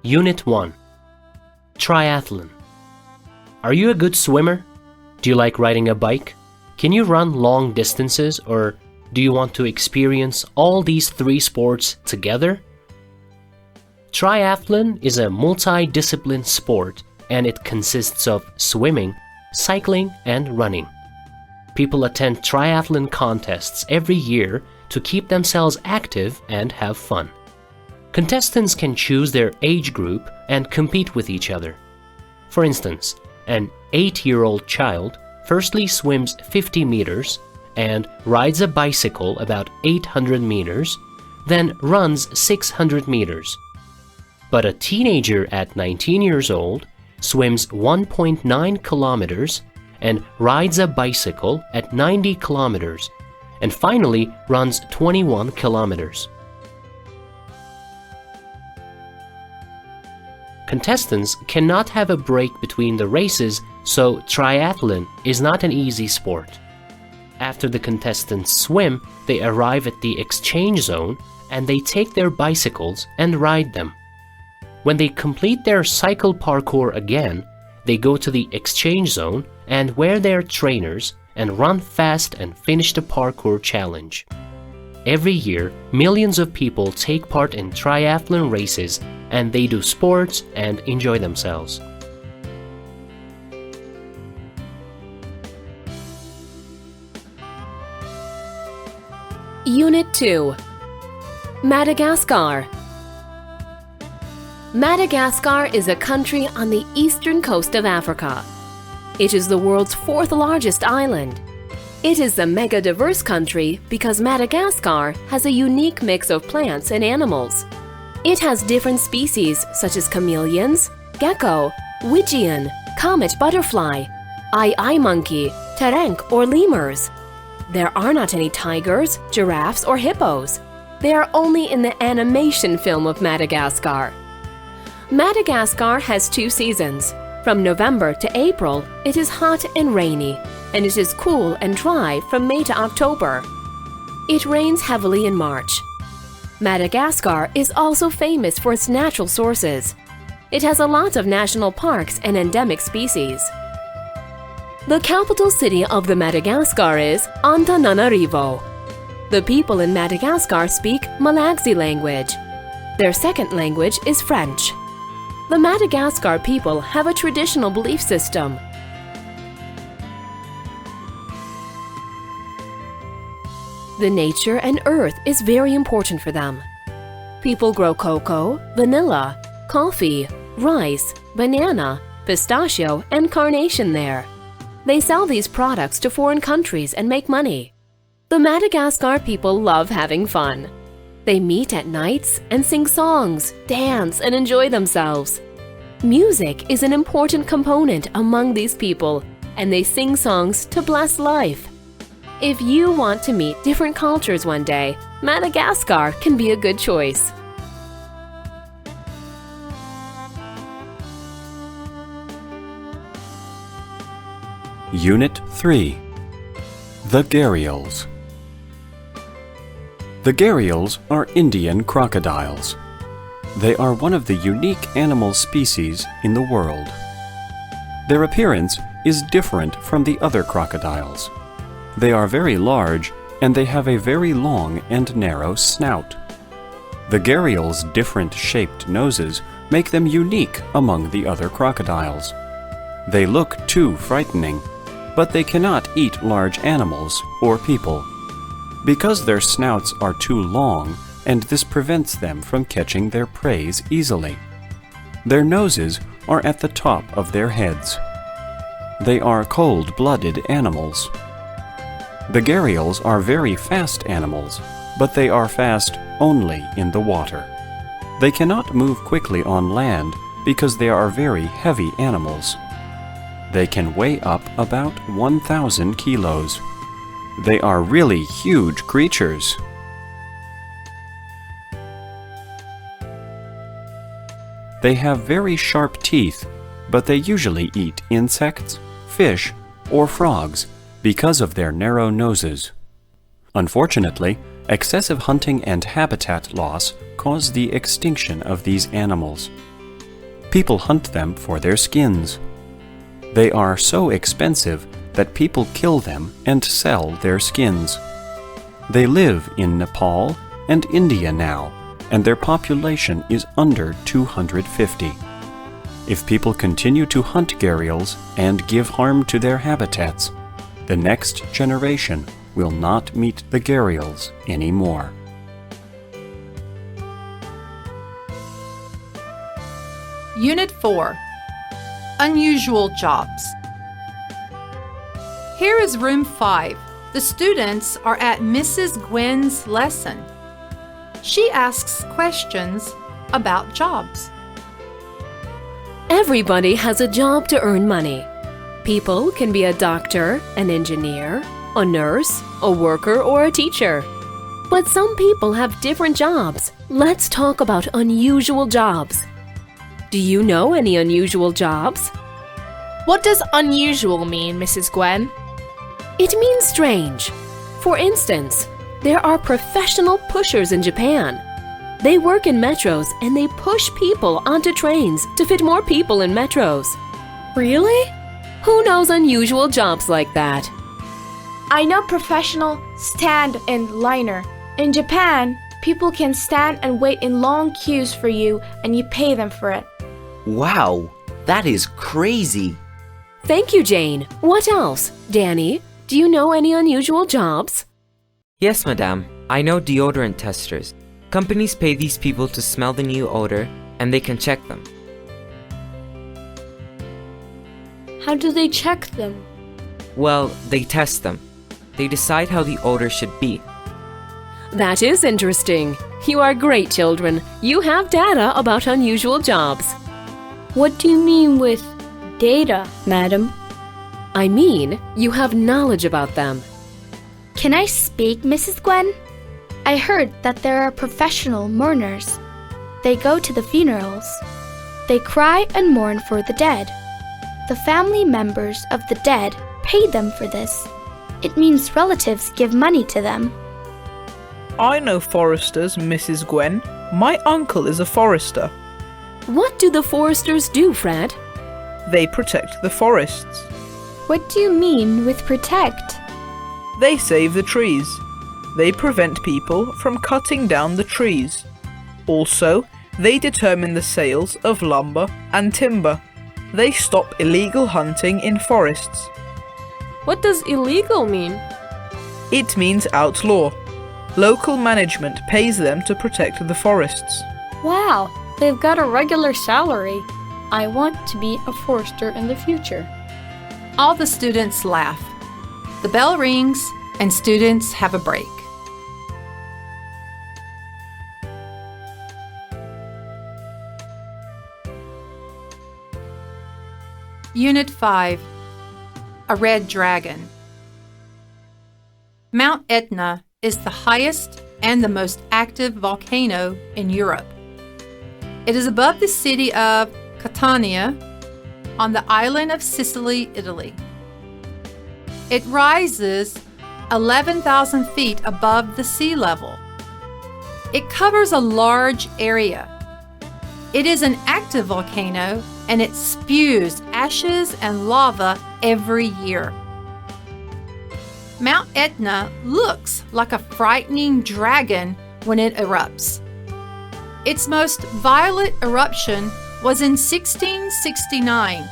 Unit 1. Triathlon. Are you a good swimmer? Do you like riding a bike? Can you run long distances, or do you want to experience all these three sports together? Triathlon is a multi-discipline sport, and it consists of swimming, cycling, and running. People attend triathlon contests every year to keep themselves active and have fun. Contestants can choose their age group and compete with each other. For instance, an 8-year-old child firstly swims 50 meters and rides a bicycle about 800 meters, then runs 600 meters. But a teenager at 19 years old swims 1.9 kilometers and rides a bicycle at 90 kilometers, and finally runs 21 kilometers. Contestants cannot have a break between the races, so triathlon is not an easy sport. After the contestants swim, they arrive at the exchange zone and they take their bicycles and ride them. When they complete their cycle parkour again, they go to the exchange zone and wear their trainers and run fast and finish the parkour challenge. Every year, millions of people take part in triathlon races, and they do sports and enjoy themselves. Unit 2. Madagascar. Madagascar is a country on the eastern coast of Africa. It is the world's fourth largest island. It is a mega-diverse country because Madagascar has a unique mix of plants and animals. It has different species such as chameleons, gecko, wigeon, comet butterfly, eye monkey, terenk or lemurs. There are not any tigers, giraffes or hippos. They are only in the animation film of Madagascar. Madagascar has 2 seasons. From November to April, it is hot and rainy, and it is cool and dry from May to October. It rains heavily in March. Madagascar is also famous for its natural sources. It has a lot of national parks and endemic species. The capital city of the Madagascar is Antananarivo. The people in Madagascar speak Malagasy language. Their second language is French. The Madagascar people have a traditional belief system. The nature and earth is very important for them. People grow cocoa, vanilla, coffee, rice, banana, pistachio, and carnation there. They sell these products to foreign countries and make money. The Madagascar people love having fun. They meet at nights and sing songs, dance, and enjoy themselves. Music is an important component among these people, and they sing songs to bless life. If you want to meet different cultures one day, Madagascar can be a good choice. Unit 3. The Gharials. The gharials are Indian crocodiles. They are one of the unique animal species in the world. Their appearance is different from the other crocodiles. They are very large and they have a very long and narrow snout. The gharials' different shaped noses make them unique among the other crocodiles. They look too frightening, but they cannot eat large animals or people, because their snouts are too long, and this prevents them from catching their prey easily. Their noses are at the top of their heads. They are cold-blooded animals. The gharials are very fast animals, but they are fast only in the water. They cannot move quickly on land because they are very heavy animals. They can weigh up about 1,000 kilos. They are really huge creatures. They have very sharp teeth, but they usually eat insects, fish, or frogs because of their narrow noses. Unfortunately, excessive hunting and habitat loss cause the extinction of these animals. People hunt them for their skins. They are so expensive that people kill them and sell their skins. They live in Nepal and India now, and their population is under 250. If people continue to hunt gharials and give harm to their habitats, the next generation will not meet the gharials anymore. Unit 4. Unusual Jobs. Here is room 5. The students are at Mrs. Gwen's lesson. She asks questions about jobs. Everybody has a job to earn money. People can be a doctor, an engineer, a nurse, a worker, or a teacher. But some people have different jobs. Let's talk about unusual jobs. Do you know any unusual jobs? What does unusual mean, Mrs. Gwen? It means strange. For instance, there are professional pushers in Japan. They work in metros and they push people onto trains to fit more people in metros. Really? Who knows unusual jobs like that? I know professional stand and liner. In Japan, people can stand and wait in long queues for you and you pay them for it. Wow, that is crazy. Thank you, Jane. What else? Danny, do you know any unusual jobs? Yes, madame. I know deodorant testers. Companies pay these people to smell the new odor, and they can check them. How do they check them? Well, they test them. They decide how the odor should be. That is interesting. You are great children. You have data about unusual jobs. What do you mean with data, madam? I mean, you have knowledge about them. Can I speak, Mrs. Gwen? I heard that there are professional mourners. They go to the funerals. They cry and mourn for the dead. The family members of the dead pay them for this. It means relatives give money to them. I know foresters, Mrs. Gwen. My uncle is a forester. What do the foresters do, Fred? They protect the forests. What do you mean with protect? They save the trees. They prevent people from cutting down the trees. Also, they determine the sales of lumber and timber. They stop illegal hunting in forests. What does illegal mean? It means outlaw. Local management pays them to protect the forests. Wow, they've got a regular salary. I want to be a forester in the future. All the students laugh. The bell rings and students have a break. Unit 5. A Red Dragon. Mount Etna is the highest and the most active volcano in Europe. It is above the city of Catania on the island of Sicily, Italy. It rises 11,000 feet above the sea level. It covers a large area. It is an active volcano and it spews ashes and lava every year. Mount Etna looks like a frightening dragon when it erupts. Its most violent eruption was in 1669,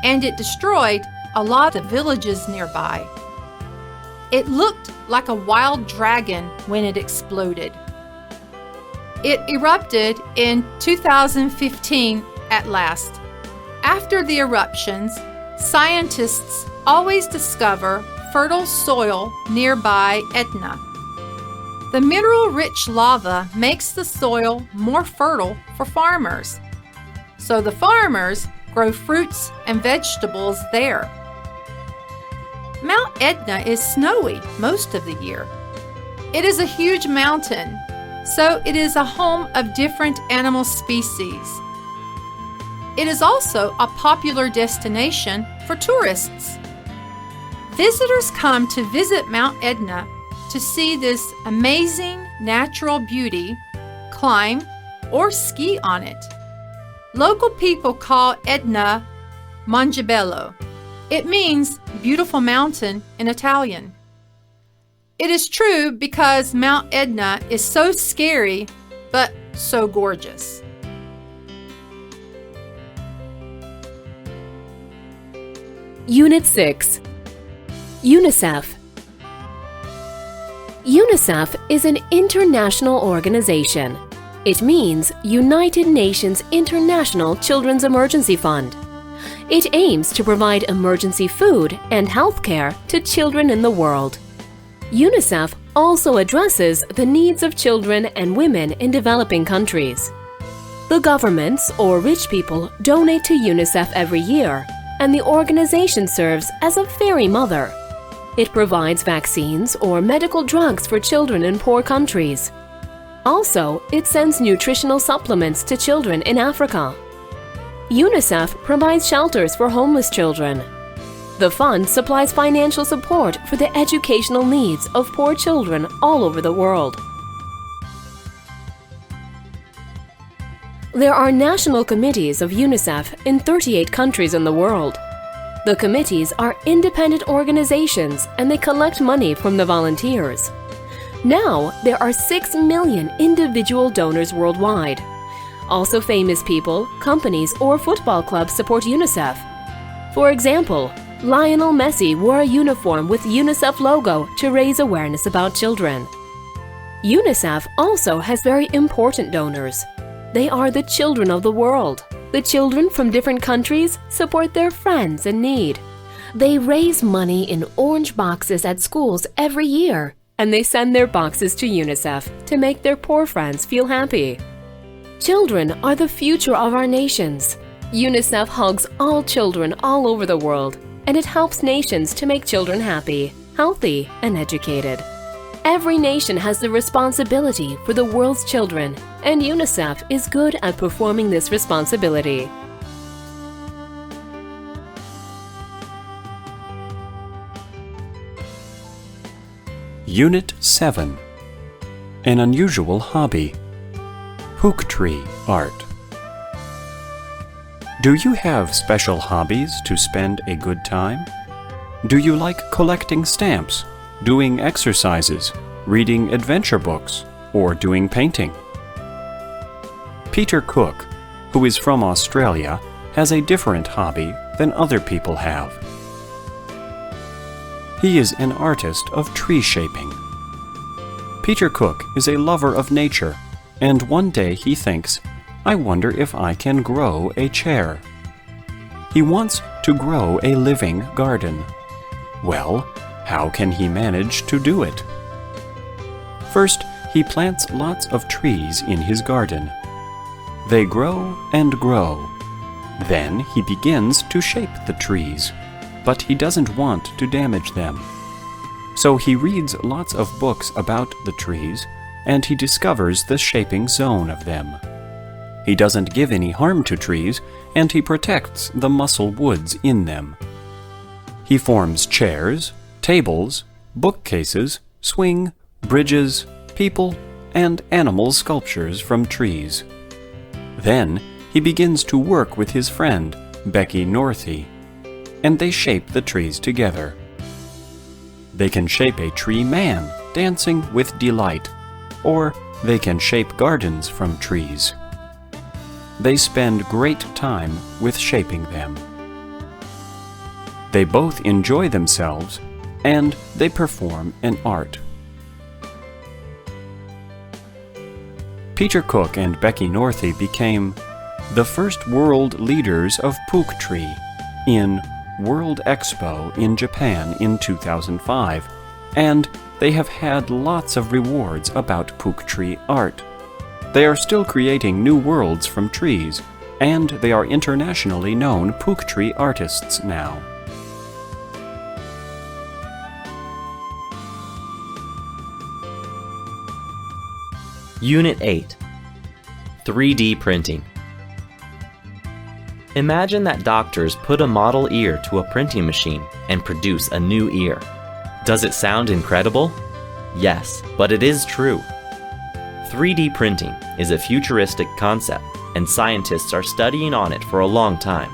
and it destroyed a lot of villages nearby. It looked like a wild dragon when it exploded. It erupted in 2015 at last. After the eruptions, scientists always discover fertile soil nearby Etna. The mineral-rich lava makes the soil more fertile for farmers. So the farmers grow fruits and vegetables there. Mount Etna is snowy most of the year. It is a huge mountain, so it is a home of different animal species. It is also a popular destination for tourists. Visitors come to visit Mount Etna to see this amazing natural beauty, climb, or ski on it. Local people call Etna Mongebello. It means beautiful mountain in Italian. It is true because Mount Etna is so scary, but so gorgeous. Unit 6. UNICEF. UNICEF is an international organization. It means United Nations International Children's Emergency Fund. It aims to provide emergency food and health care to children in the world. UNICEF also addresses the needs of children and women in developing countries. The governments or rich people donate to UNICEF every year, and the organization serves as a fairy mother. It provides vaccines or medical drugs for children in poor countries. Also, it sends nutritional supplements to children in Africa. UNICEF provides shelters for homeless children. The fund supplies financial support for the educational needs of poor children all over the world. There are national committees of UNICEF in 38 countries in the world. The committees are independent organizations and they collect money from the volunteers. Now, there are 6 million individual donors worldwide. Also, famous people, companies, or football clubs support UNICEF. For example, Lionel Messi wore a uniform with UNICEF logo to raise awareness about children. UNICEF also has very important donors. They are the children of the world. The children from different countries support their friends in need. They raise money in orange boxes at schools every year, and they send their boxes to UNICEF to make their poor friends feel happy. Children are the future of our nations. UNICEF hugs all children all over the world, and it helps nations to make children happy, healthy, and educated. Every nation has the responsibility for the world's children, and UNICEF is good at performing this responsibility. Unit 7. An unusual hobby. Pook tree art. Do you have special hobbies to spend a good time? Do you like collecting stamps, doing exercises, reading adventure books, or doing painting? Peter Cook, who is from Australia, has a different hobby than other people have. He is an artist of tree shaping. Peter Cook is a lover of nature, and one day he thinks, I wonder if I can grow a chair. He wants to grow a living garden. Well, how can he manage to do it? First, he plants lots of trees in his garden. They grow and grow. Then he begins to shape the trees, but he doesn't want to damage them. So he reads lots of books about the trees, and he discovers the shaping zone of them. He doesn't give any harm to trees, and he protects the muscle woods in them. He forms chairs, tables, bookcases, swing, bridges, people, and animal sculptures from trees. Then he begins to work with his friend, Becky Northey, and they shape the trees together. They can shape a tree man dancing with delight, or they can shape gardens from trees. They spend great time with shaping them. They both enjoy themselves, and they perform an art. Peter Cook and Becky Northey became the first world leaders of Pook tree in World Expo in Japan in 2005, and they have had lots of rewards about Pook tree art. They are still creating new worlds from trees, and they are internationally known Pook tree artists now. Unit 8. 3D printing. Imagine that doctors put a model ear to a printing machine and produce a new ear. Does it sound incredible? Yes, but it is true. 3D printing is a futuristic concept and scientists are studying on it for a long time.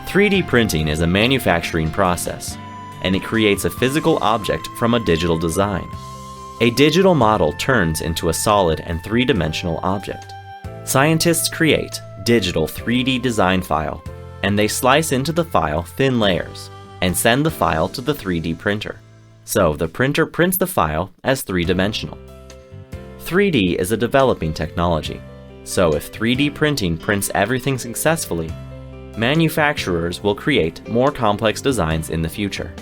3D printing is a manufacturing process, and it creates a physical object from a digital design. A digital model turns into a solid and three-dimensional object. Scientists create digital 3D design file, and they slice into the file thin layers and send the file to the 3D printer. So the printer prints the file as three-dimensional. 3D is a developing technology, so if 3D printing prints everything successfully, manufacturers will create more complex designs in the future.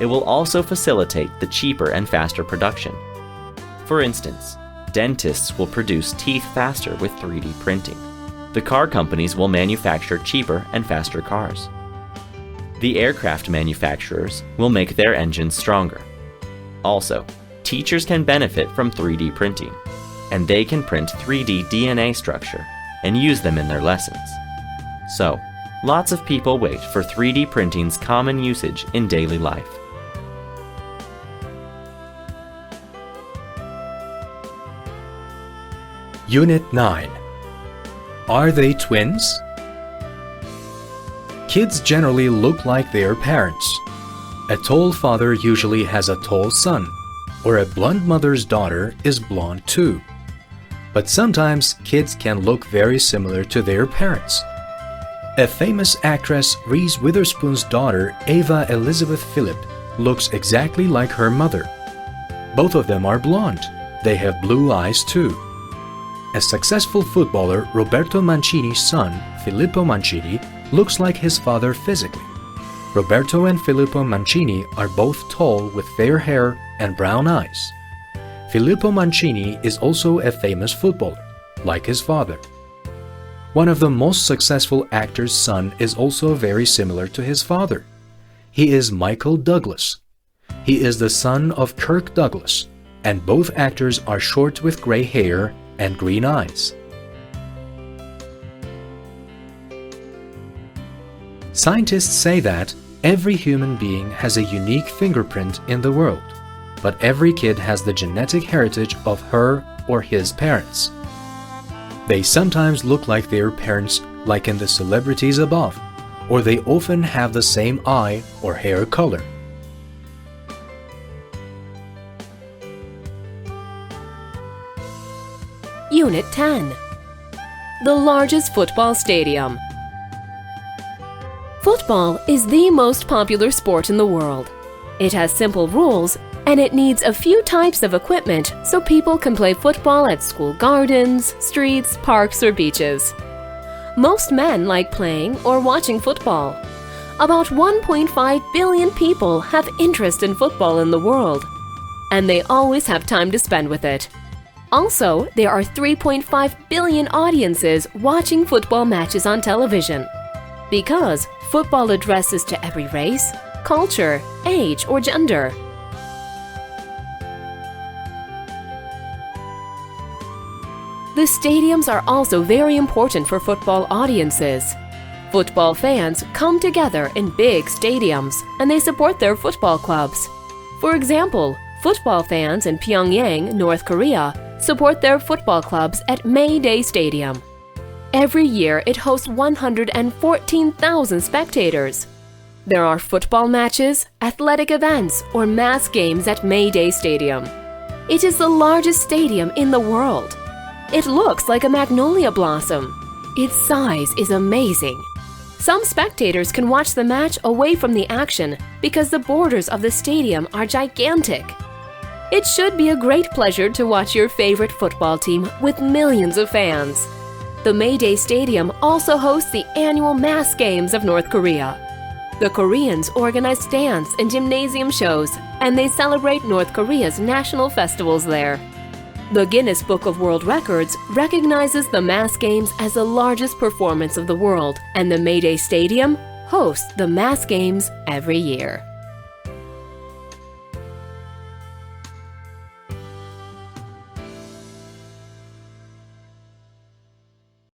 It will also facilitate the cheaper and faster production. For instance, dentists will produce teeth faster with 3D printing. The car companies will manufacture cheaper and faster cars. The aircraft manufacturers will make their engines stronger. Also, teachers can benefit from 3D printing, and they can print 3D DNA structure and use them in their lessons. So, lots of people wait for 3D printing's common usage in daily life. Unit 9. Are they twins? Kids generally look like their parents. A tall father usually has a tall son, or a blonde mother's daughter is blonde too. But sometimes kids can look very similar to their parents. A famous actress, Reese Witherspoon's daughter, Ava Elizabeth Phillip, looks exactly like her mother. Both of them are blonde. They have blue eyes too. A successful footballer, Roberto Mancini's son, Filippo Mancini, looks like his father physically. Roberto and Filippo Mancini are both tall with fair hair and brown eyes. Filippo Mancini is also a famous footballer, like his father. One of the most successful actors' son is also very similar to his father. He is Michael Douglas. He is the son of Kirk Douglas, and both actors are short with gray hair and green eyes. Scientists say that every human being has a unique fingerprint in the world, but every kid has the genetic heritage of her or his parents. They sometimes look like their parents, like in the celebrities above, or they often have the same eye or hair color. Unit 10. The largest football stadium. Football is the most popular sport in the world. It has simple rules, and it needs a few types of equipment so people can play football at school gardens, streets, parks, or beaches. Most men like playing or watching football. About 1.5 billion people have interest in football in the world, and they always have time to spend with it. Also, there are 3.5 billion audiences watching football matches on television. Because football addresses to every race, culture, age, or gender. The stadiums are also very important for football audiences. Football fans come together in big stadiums and they support their football clubs. For example, football fans in Pyongyang, North Korea, support their football clubs at May Day Stadium. Every year, it hosts 114,000 spectators. There are football matches, athletic events, or mass games at May Day Stadium. It is the largest stadium in the world. It looks like a magnolia blossom. Its size is amazing. Some spectators can watch the match away from the action because the borders of the stadium are gigantic. It should be a great pleasure to watch your favorite football team with millions of fans. The May Day Stadium also hosts the annual Mass Games of North Korea. The Koreans organize dance and gymnasium shows, and they celebrate North Korea's national festivals there. The Guinness Book of World Records recognizes the Mass Games as the largest performance of the world, and the May Day Stadium hosts the Mass Games every year.